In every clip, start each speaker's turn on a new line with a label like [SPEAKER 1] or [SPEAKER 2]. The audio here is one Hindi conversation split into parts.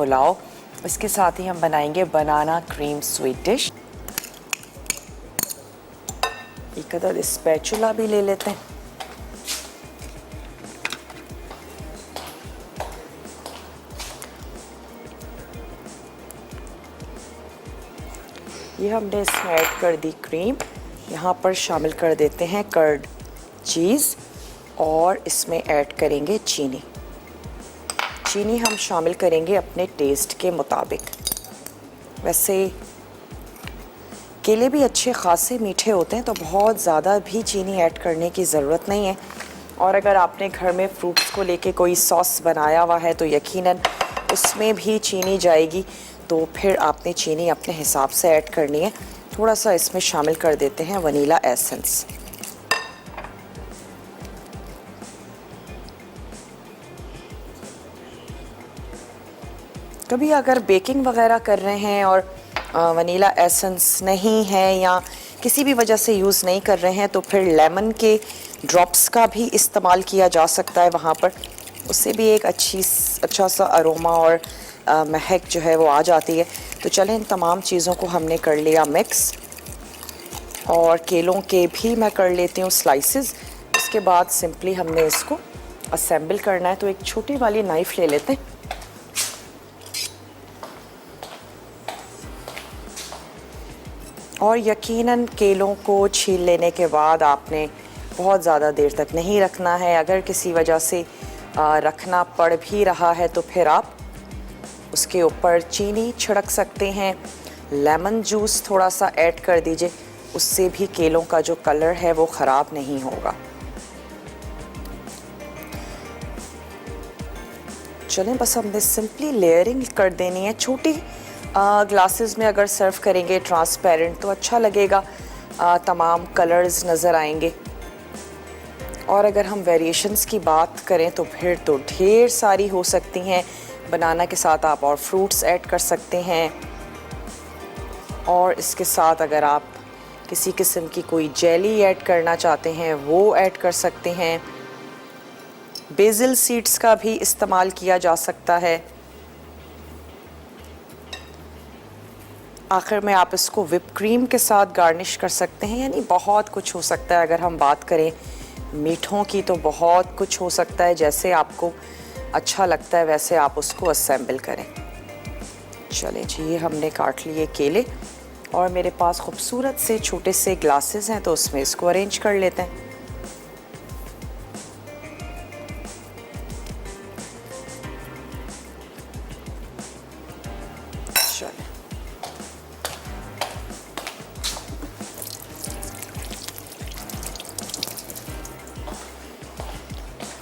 [SPEAKER 1] पुलाव। इसके साथ ही हम बनाएंगे बनाना क्रीम स्वीट डिश। एक अदद स्पैचुला भी ले लेते हैं। ये हमने इसमें ऐड कर दी क्रीम। यहाँ पर शामिल कर देते हैं कर्ड चीज़ और इसमें ऐड करेंगे चीनी। चीनी हम शामिल करेंगे अपने टेस्ट के मुताबिक। वैसे केले भी अच्छे खासे मीठे होते हैं तो बहुत ज़्यादा भी चीनी ऐड करने की ज़रूरत नहीं है। और अगर आपने घर में फ्रूट्स को लेके कोई सॉस बनाया हुआ है तो यकीनन उसमें भी चीनी जाएगी, तो फिर आपने चीनी अपने हिसाब से ऐड करनी है। थोड़ा सा इसमें शामिल कर देते हैं वनीला एसेंस। कभी अगर बेकिंग वगैरह कर रहे हैं और वनीला एसेंस नहीं है या किसी भी वजह से यूज़ नहीं कर रहे हैं तो फिर लेमन के ड्रॉप्स का भी इस्तेमाल किया जा सकता है वहाँ पर। उससे भी एक अच्छा सा अरोमा और महक जो है वो आ जाती है। तो चलें, इन तमाम चीज़ों को हमने कर लिया मिक्स और केलों के भी मैं कर लेती हूँ स्लाइसेस। उसके बाद सिंपली हमने इसको असेंबल करना है। तो एक छोटी वाली नाइफ़ ले लेते हैं और यकीनन केलों को छील लेने के बाद आपने बहुत ज़्यादा देर तक नहीं रखना है। अगर किसी वजह से रखना पड़ भी रहा है तो फिर आप उसके ऊपर चीनी छिड़क सकते हैं, लेमन जूस थोड़ा सा ऐड कर दीजिए, उससे भी केलों का जो कलर है वो ख़राब नहीं होगा। चलें, बस हमने सिंपली लेयरिंग कर देनी है। छोटी ग्लासेस में अगर सर्व करेंगे ट्रांसपेरेंट तो अच्छा लगेगा, तमाम कलर्स नज़र आएंगे। और अगर हम वेरिएशंस की बात करें तो फिर तो ढेर सारी हो सकती हैं। बनाना के साथ आप और फ्रूट्स ऐड कर सकते हैं और इसके साथ अगर आप किसी किस्म की कोई जेली ऐड करना चाहते हैं वो ऐड कर सकते हैं। बेसिल सीड्स का भी इस्तेमाल किया जा सकता है। आखिर में आप इसको व्हिप क्रीम के साथ गार्निश कर सकते हैं। यानी बहुत कुछ हो सकता है। अगर हम बात करें मीठों की तो बहुत कुछ हो सकता है। जैसे आपको अच्छा लगता है वैसे आप उसको असेंबल करें। चलें जी, ये हमने काट लिए केले और मेरे पास खूबसूरत से छोटे से ग्लासेस हैं तो उसमें इसको अरेंज कर लेते हैं। चलें,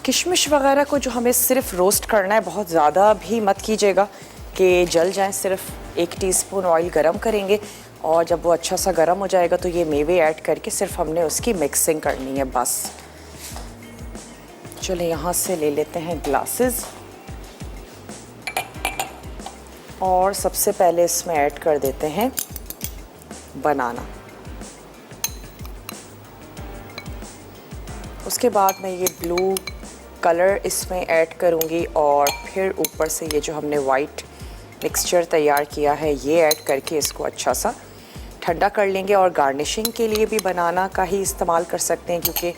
[SPEAKER 1] किशमिश वगैरह को जो हमें सिर्फ रोस्ट करना है, बहुत ज़्यादा भी मत कीजिएगा कि जल जाएं। सिर्फ 1 टीस्पून ऑयल गरम करेंगे और जब वो अच्छा सा गरम हो जाएगा तो ये मेवे ऐड करके सिर्फ हमने उसकी मिक्सिंग करनी है बस। चलिए, यहाँ से ले लेते हैं ग्लासेस और सबसे पहले इसमें ऐड कर देते हैं बनाना। उसके बाद मैं ये ब्लू कलर इसमें ऐड करूँगी और फिर ऊपर से ये जो हमने वाइट मिक्सचर तैयार किया है ये ऐड करके इसको अच्छा सा ठंडा कर लेंगे। और गार्निशिंग के लिए भी बनाना का ही इस्तेमाल कर सकते हैं क्योंकि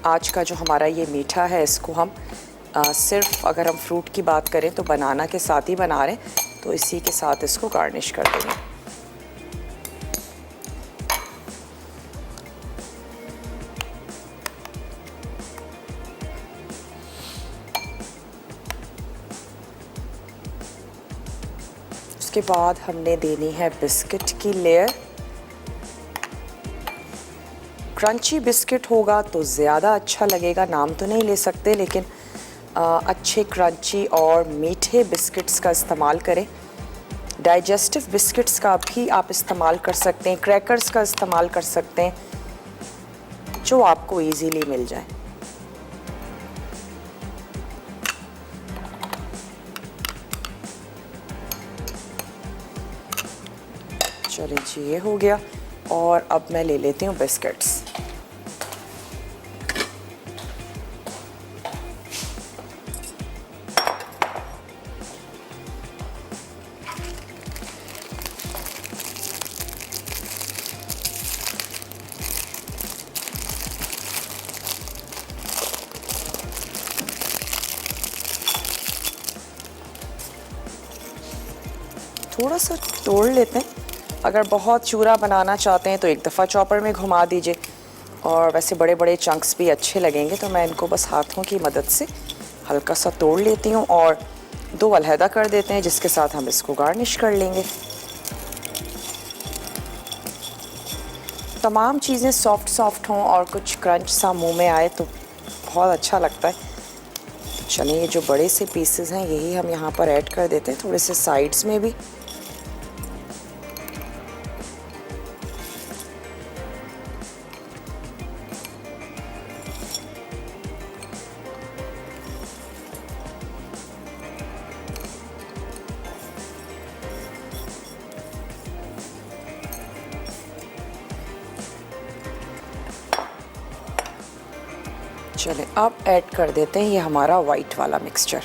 [SPEAKER 1] आज का जो हमारा ये मीठा है इसको हम सिर्फ अगर हम फ्रूट की बात करें तो बनाना के साथ ही बना रहे हैं, तो इसी के साथ इसको गार्निश कर देंगे। उसके बाद हमने देनी है बिस्किट की लेयर। क्रंची बिस्किट होगा तो ज़्यादा अच्छा लगेगा। नाम तो नहीं ले सकते लेकिन अच्छे क्रंची और मीठे बिस्किट्स का इस्तेमाल करें। डाइजेस्टिव बिस्किट्स का भी आप इस्तेमाल कर सकते हैं, क्रैकर्स का इस्तेमाल कर सकते हैं, जो आपको इजीली मिल जाए। चलिए जी, ये हो गया और अब मैं ले लेती हूँ बिस्किट्स। थोड़ा सा तोड़ लेते हैं। अगर बहुत चूरा बनाना चाहते हैं तो एक दफ़ा चॉपर में घुमा दीजिए, और वैसे बड़े बड़े चंक्स भी अच्छे लगेंगे, तो मैं इनको बस हाथों की मदद से हल्का सा तोड़ लेती हूँ और 2 अलहदा कर देते हैं, जिसके साथ हम इसको गार्निश कर लेंगे। तमाम चीज़ें सॉफ्ट सॉफ्ट हों और कुछ क्रंच सा मुंह में आए तो बहुत अच्छा लगता है। तो चलिए, ये जो बड़े से पीसेस हैं यही हम यहाँ पर ऐड कर देते हैं, थोड़े से साइड्स में भी। चलें, अब ऐड कर देते हैं ये हमारा वाइट वाला मिक्सचर।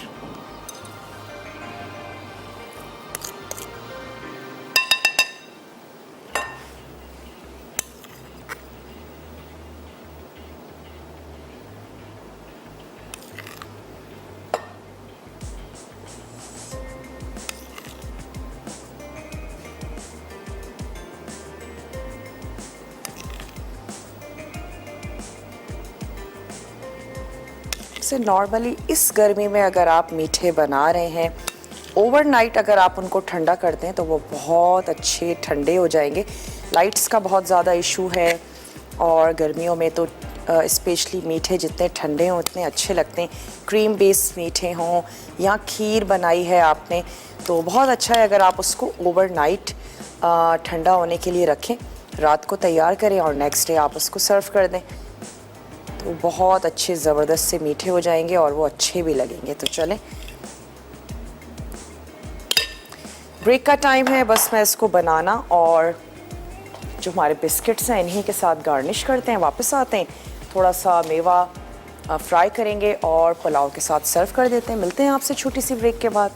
[SPEAKER 1] से नॉर्मली इस गर्मी में अगर आप मीठे बना रहे हैं, ओवरनाइट अगर आप उनको ठंडा करते हैं तो वो बहुत अच्छे ठंडे हो जाएंगे। लाइट्स का बहुत ज़्यादा इशू है, और गर्मियों में तो स्पेशली मीठे जितने ठंडे हों उतने अच्छे लगते हैं। क्रीम बेस्ड मीठे हों या खीर बनाई है आपने तो बहुत अच्छा है अगर आप उसको ओवरनाइट ठंडा होने के लिए रखें, रात को तैयार करें और नेक्स्ट डे आप उसको सर्व कर दें, तो बहुत अच्छे ज़बरदस्त से मीठे हो जाएंगे और वो अच्छे भी लगेंगे। तो चलें, ब्रेक का टाइम है, बस मैं इसको बनाना और जो हमारे बिस्किट्स हैं इन्हीं के साथ गार्निश करते हैं। वापस आते हैं, थोड़ा सा मेवा फ्राई करेंगे और पुलाव के साथ सर्व कर देते हैं। मिलते हैं आपसे छोटी सी ब्रेक के बाद।